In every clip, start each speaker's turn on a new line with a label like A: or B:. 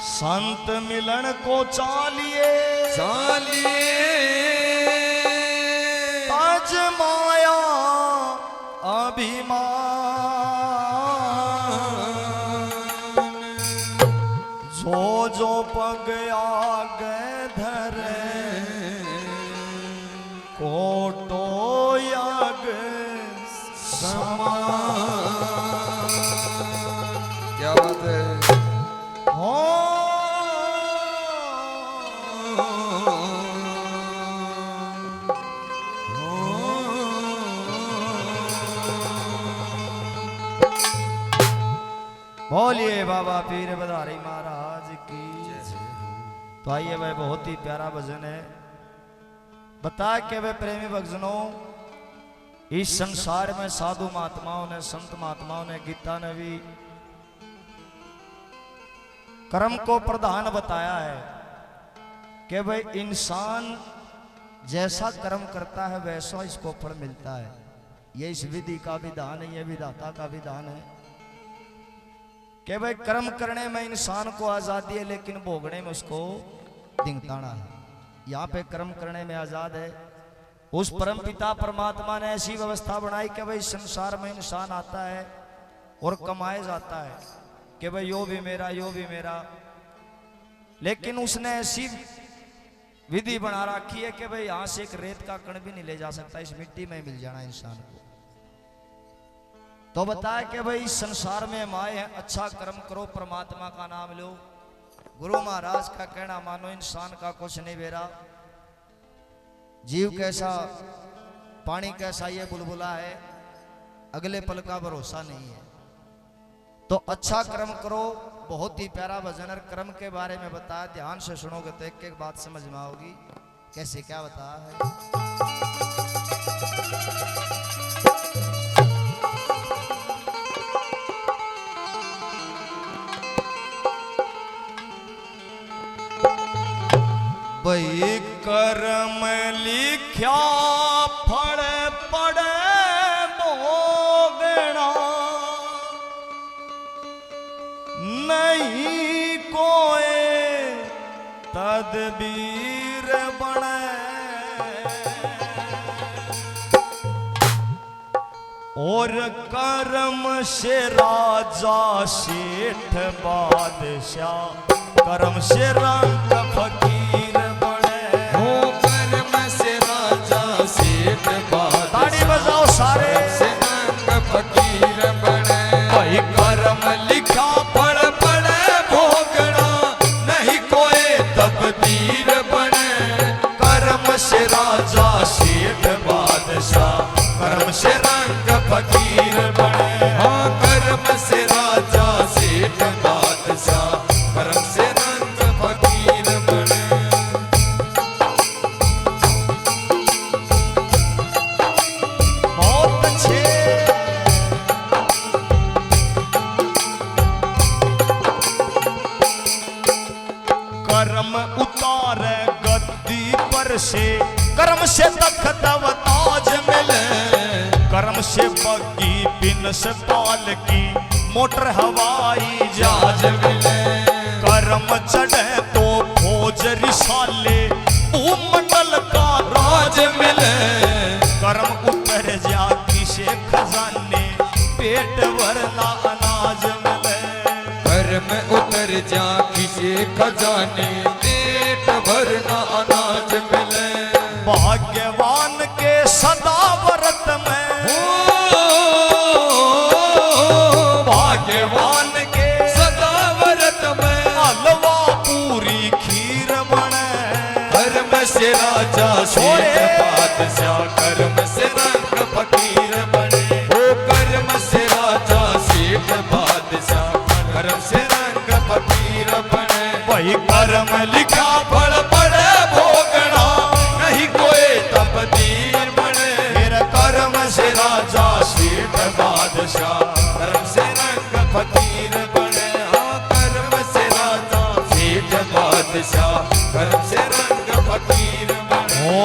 A: संत मिलन को चालिए तज माया अभिमान जो पग आगे धरे कोटो याग समान।
B: क्या बात है।
A: बोलिए बाबा पीर बधारी महाराज की। तो आइए वह बहुत ही प्यारा भजन है। बता के वे प्रेमी भक्तजनों, इस संसार में साधु महात्माओं ने, संत महात्माओं ने, गीता ने भी कर्म को प्रधान बताया है कि भाई इंसान जैसा कर्म करता है वैसा इसको फल मिलता है। ये इस विधि का विधान है, ये विधाता का विधान है कि भाई कर्म करने में इंसान को आजादी है लेकिन भोगने में उसको दिंगताना है। यहाँ पे कर्म करने में आजाद है। उस परम पिता परमात्मा ने ऐसी व्यवस्था बनाई कि भाई संसार में इंसान आता है और कमाए जाता है कि भाई यो भी मेरा, यो भी मेरा। लेकिन उसने ऐसी विधि बना रखी है कि भाई यहां से एक रेत का कण भी नहीं ले जा सकता, इस मिट्टी में मिल जाना इंसान को। तो बताया कि भाई संसार में हम आए हैं, अच्छा कर्म करो, परमात्मा का नाम लो, गुरु महाराज का कहना मानो, इंसान का कुछ नहीं बेरा। जीव कैसा, पानी कैसा, ये बुलबुला है, अगले पल का भरोसा नहीं है। तो अच्छा कर्म करो। बहुत ही प्यारा भजन कर्म के बारे में बताया, ध्यान से सुनोगे तो एक एक बात समझ में आओगी कैसे क्या बताया है। भाई कर्म लिख्या फल पड़े भोगना, नहीं कोई तदबीर बने, और कर्म से राजा सेठ बादशाह, कर्म से रंग फकीर बने।
B: हो कर्म से राजा सेठ बादशाह,
A: ताड़ी बजाओ सारे,
B: से रंग फकीर बने।
A: भाई कर्म लिखा
B: फल पड़े भोगना, नहीं कोई तकदीर बने।
A: कर्म से राजा सेठ बादशाह, कर्म से रंग फकीर बने।
B: हाँ कर्म से राजा सेठ बादशाह, कर्म से रंग फकीर बने।
A: बहुत अच्छे। कर्म उतारे गद्दी पर से, कर्म से तख्त व ताज मिले, कर्म से बग्गी बिनस पाल की, मोटर हवाई जहाज मिले। कर्म चढ़े तो फौज रिसाले, भूमंडल का राज मिले। कर्म उतर जा किसे खजाने, पेट भरना अनाज मिले।
B: कर्म उतर जा किसी खजाने, पेट भरना अनाज मिले।
A: भाग्यवान के सदा व्रत में, भाग्यवान के
B: सदा व्रत में,
A: हलवा पूरी खीर बने।
B: कर्म से राजा सेठ बादशाह, कर्म से रंग फकीर बने। ओ कर्म से राजा सेठ बादशाह, कर्म से रंग फकीर बने।
A: वही कर्म लिखा
B: फल पड़े भोगना, नहीं कोई तकदीर बने।
A: मेरा कर्म से राजा सेठ
B: बादशाह, कर्म से रंग फकीर बने। हाँ कर्म से राजा सेठ बादशाह, कर्म से रंग फकीर बने।
A: ओ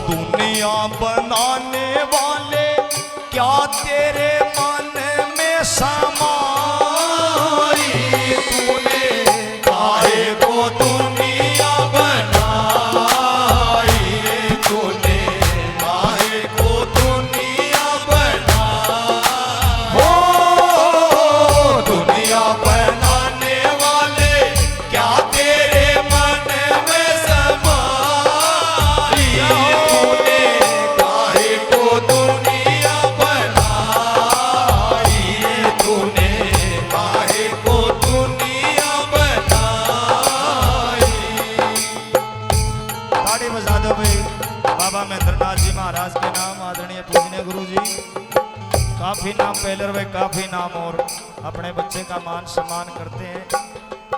A: दुनिया बनाने वाले, क्या तेरे मन में समाई, तूने महाराज के नाम आदरणीय पूजनीय गुरु जी काफी नाम पहले वे काफी नाम और अपने बच्चे का मान सम्मान करते हैं,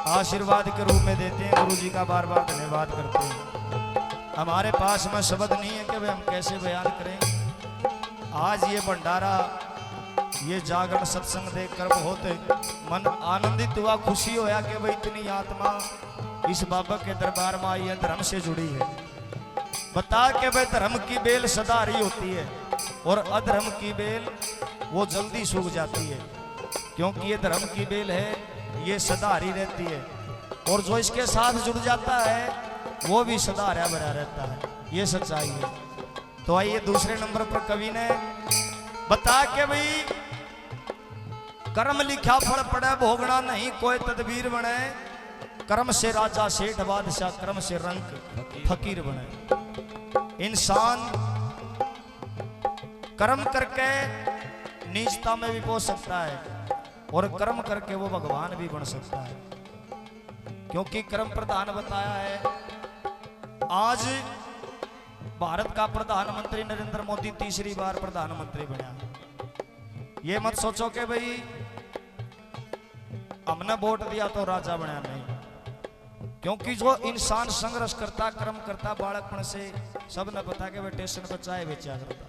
A: आशीर्वाद के रूप में देते हैं। गुरु जी का बार बार धन्यवाद करते हैं। हमारे पास में शब्द नहीं है कि भाई हम कैसे बयान करें। आज ये भंडारा, ये जागरण सत्संग देखकर बहुत मन आनंदित हुआ, खुशी होया कि भाई इतनी आत्मा इस बाबा के दरबार में आई है, धर्म से जुड़ी है। बता के भाई धर्म की बेल सदा हरी होती है और अधर्म की बेल वो जल्दी सूख जाती है, क्योंकि ये धर्म की बेल है, ये सदा हरी रहती है और जो इसके साथ जुड़ जाता है वो भी सदा हरा भरा रहता है। ये सच्चाई है। तो आइए दूसरे नंबर पर कवि ने बता के भाई कर्म लिखा फल पड़े भोगना नहीं कोई तदबीर बने, कर्म से राजा सेठ बादशाह कर्म से रंक फकीर बने। इंसान कर्म करके नीचता में भी पहुंच सकता है और कर्म करके वो भगवान भी बन सकता है, क्योंकि कर्म प्रधान बताया है। आज भारत का प्रधानमंत्री नरेंद्र मोदी तीसरी बार प्रधानमंत्री बना। ये मत सोचो कि भाई हमने वोट दिया तो राजा बना, नहीं। क्योंकि जो इंसान संघर्ष करता, कर्म करता, बालकपन से सबने पता कि स्टेशन पर चाय बेचा करता,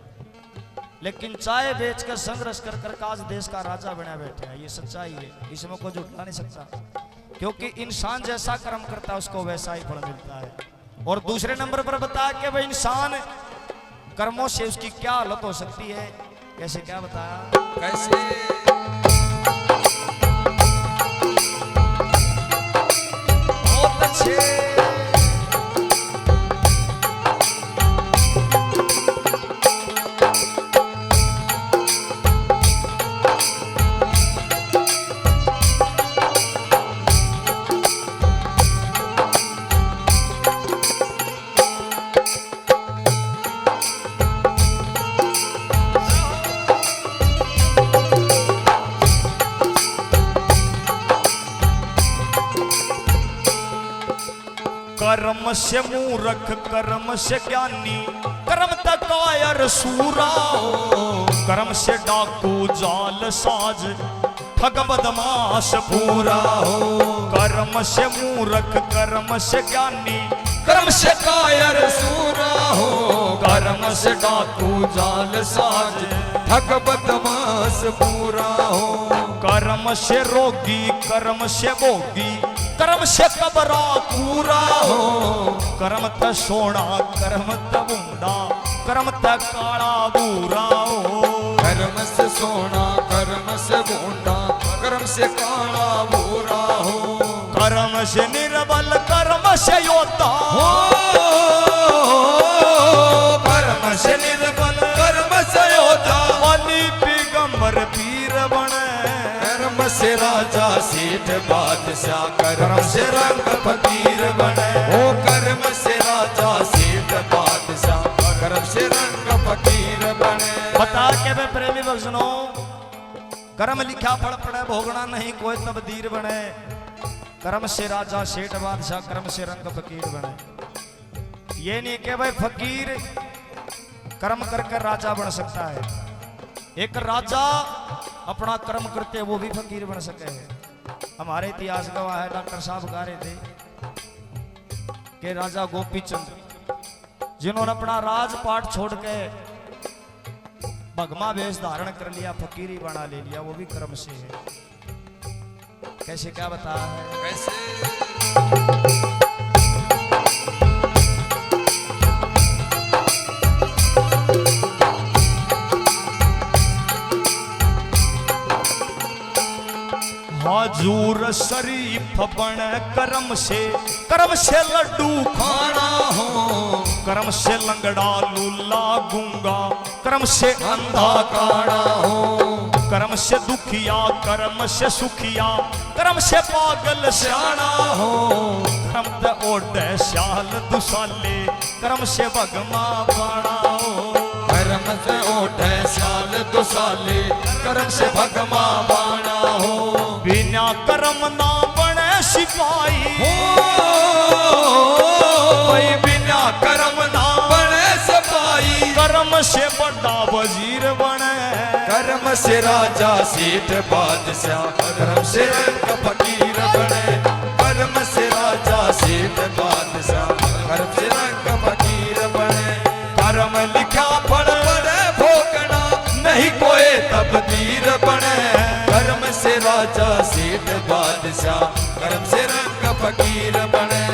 A: लेकिन चाय बेच कर संघर्ष कर कर आज देश का राजा बना बैठा है। ये सच्चाई है, इसमें कोई झूठा नहीं सकता, क्योंकि इंसान जैसा कर्म करता है उसको वैसा ही फल मिलता है। और दूसरे नंबर पर बताया कि भाई इंसान कर्मों से उसकी क्या हालत हो सकती है। कैसे, क्या बताया,
B: कैसे
A: बहुत अच्छे। कर्म से मूर्ख कर्म से ज्ञानी कर्म तक कायर सूरा हो, कर्म से डाकू जाल साज ठग बदमाश पूरा हो। कर्म से मूर्ख कर्म से ज्ञानी
B: कर्म से कायर सूरा हो, कर्म से डाकू जाल साज ठग बदमाश पूरा हो।
A: कर्म से रोगी कर्म से भोगी कर्म से कबरा पूरा हो, कर्म त सोना कर्म त बूंदा कर्म त काला बूरा हो।
B: कर्म से सोना कर्म से बूंदा कर्म से काला बूरा हो।
A: कर्म से निर्बल कर्म से योद्धा
B: हो, कर्म से निर्बल कर्म से योद्धा
A: बलि पैगंबर पीर बने।
B: कर्म से राजा सेठ बादशाह कर्म से रंग फकीर बने। ओ कर्म से राजा सेठ बादशाह कर्म से रंग फकीर बने।
A: बता के वे प्रेमी भक्तों, कर्म लिखा फल पड़े भोगना नहीं कोई तबदीर बने। कर्म से राजा सेठ बादशाह कर्म से रंग फकीर बने। ये नहीं कि भाई फकीर कर्म करके राजा बन सकता है। एक राजा अपना कर्म करते वो भी फकीर बन सके है। हमारे इतिहास गवाह है, डॉक्टर साहब गा रहे थे कि राजा गोपी चंद जिन्होंने अपना राजपाट छोड़ के भगमा वेश धारण कर लिया, फकीरी बना ले लिया, वो भी कर्म से है। कैसे, क्या बता है,
B: कैसे
A: हाजूर शरीफ बन कर्म से लड्डू
B: खाना हो।
A: कर्म से लंगड़ा लूला गूंगा कर्म से अंधा
B: काड़ा हो।
A: कर्म से दुखिया कर्म से सुखिया कर्म से पागल सियाना हो। कर्म त ओढ़े श्याल दुसाले कर्म से भगमा बाणा हो।
B: कर्म से ओढ़े श्याल दुसाले कर्म से भगमा बाणा हो।
A: बिना कर्म ना बने सिपाही
B: हो,
A: भाई बिना कर्म ना
B: बने सिपाही
A: कर्म कर्म से बड़ा वजीर बने,
B: कर्म से राजा सेठ बादशाह, कर्म से रंग फकीर बने। कर्म से राजा सेठ बादशाह, कर्म से रंग फकीर बने। कर्म लिखा फल पड़े भोगना, नहीं कोई तकदीर बने। कर्म से राजा सेठ बादशाह, कर्म से रंग फकीर बने।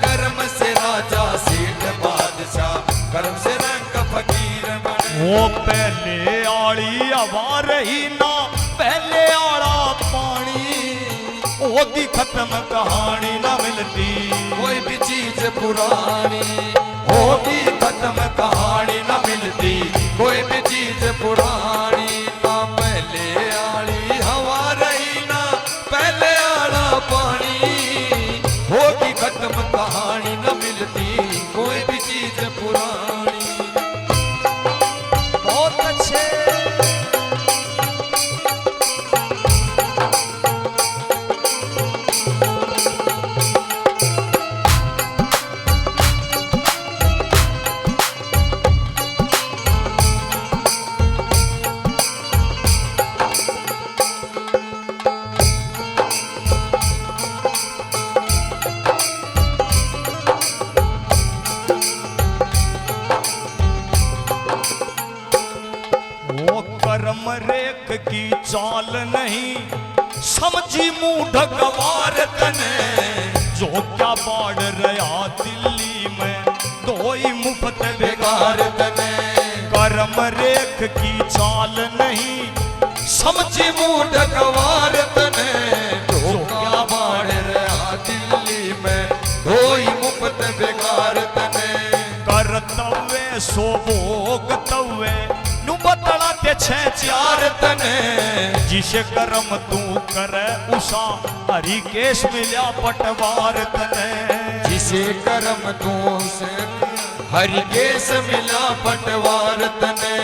B: कर्म से राजा सेठ बादशाह, कर्म से रंग फकीर बने।
A: वो पहले आड़ी हवा रही ना, पहले आड़ा पानी, ओदी खत्म कहानी ना मिलती।
B: कोई भी चीज पुरानी होगी खत्म कहानी न मिलती। कोई भी चीज पुरानी ना, पहले आली हवा रही ना, पहले आला पानी, होगी खत्म कहानी न मिलती। कोई भी चीज पुरानी।
A: बहुत अच्छे। कर्म रेख की चाल नहीं, समझी मूढ़ गवार तने। जो क्या बाढ़ रहा दिल्ली में, दोई मुफ्त बेकार तने। कर्म रेख की चाल नहीं, समझी
B: मूड गवार तने। जो क्या बाढ़ रहा दिल्ली में, कोई मुफ्त बेकार तने।
A: करतव्य सो भोगतव्य नु बतला ते छह चार तने। जिसे कर्म तू करे उषा, हरि केश मिल्या पटवार तने।
B: जिसे कर्म तू से हरि केश मिला पटवार तने।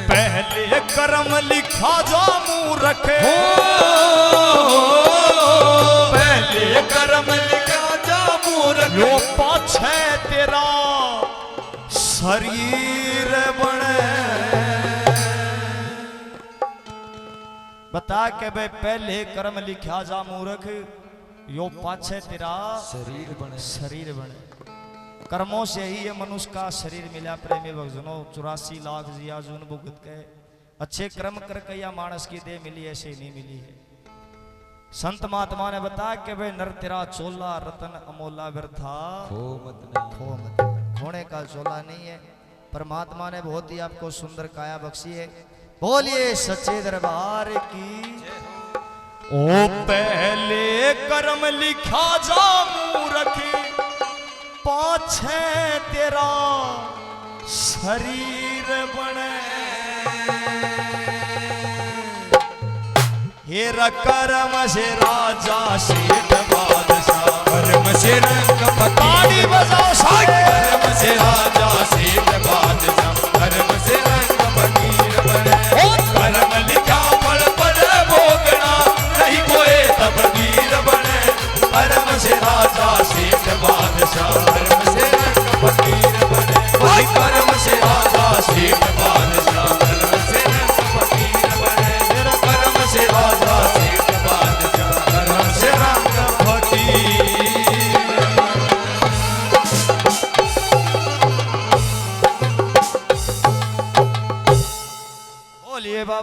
A: पहले कर्म लिखा जा मूरख,
B: पहले कर्म लिखा जा मूरख।
A: यो पाछे तेरा शरीर बने। बता के भाई पहले कर्म लिखा जा मूर्ख, यो पाछे तेरा
B: शरीर बने।
A: शरीर बने। कर्मों से ही ये मनुष्य का शरीर मिला प्रेमी भक्तों। 84 लाख जिया जून भुगत के अच्छे कर्म करके या मानस की देह मिली, ऐसे नहीं मिली है। संत महात्मा ने बताया कि भाई नर तेरा चोला रतन अमोला व्यर्था
B: खो मत नहीं।
A: खो मत। खोने का चोला नहीं है। परमात्मा ने बहुत ही आपको सुंदर काया बख्शी है। बोलिए सच्चे दरबार की। ओ पहले कर्म लिखा जा मूरख, पाछे तेरा शरीर बने। हेरा कर्म से राजा सेठ बादशाह,
B: कर्म से रंग
A: ताड़ी बजाओ साथ।
B: कर्म से राजा सेठ बादशाह, कर्म से रंग फकीर बने। कर्म लिखा फल पड़े भोगना, नहीं कोई तकदीर बने। कर्म से राजा सेठ बादशाह, कर्म से रंग फकीर बने। कर्म से राजा सेठ बादशाह, कर्म से रंग फकीर बने। कर्म से राजा सेठ बादशाह, कर्म से रंग फकीर।
A: बोलिए बाबा।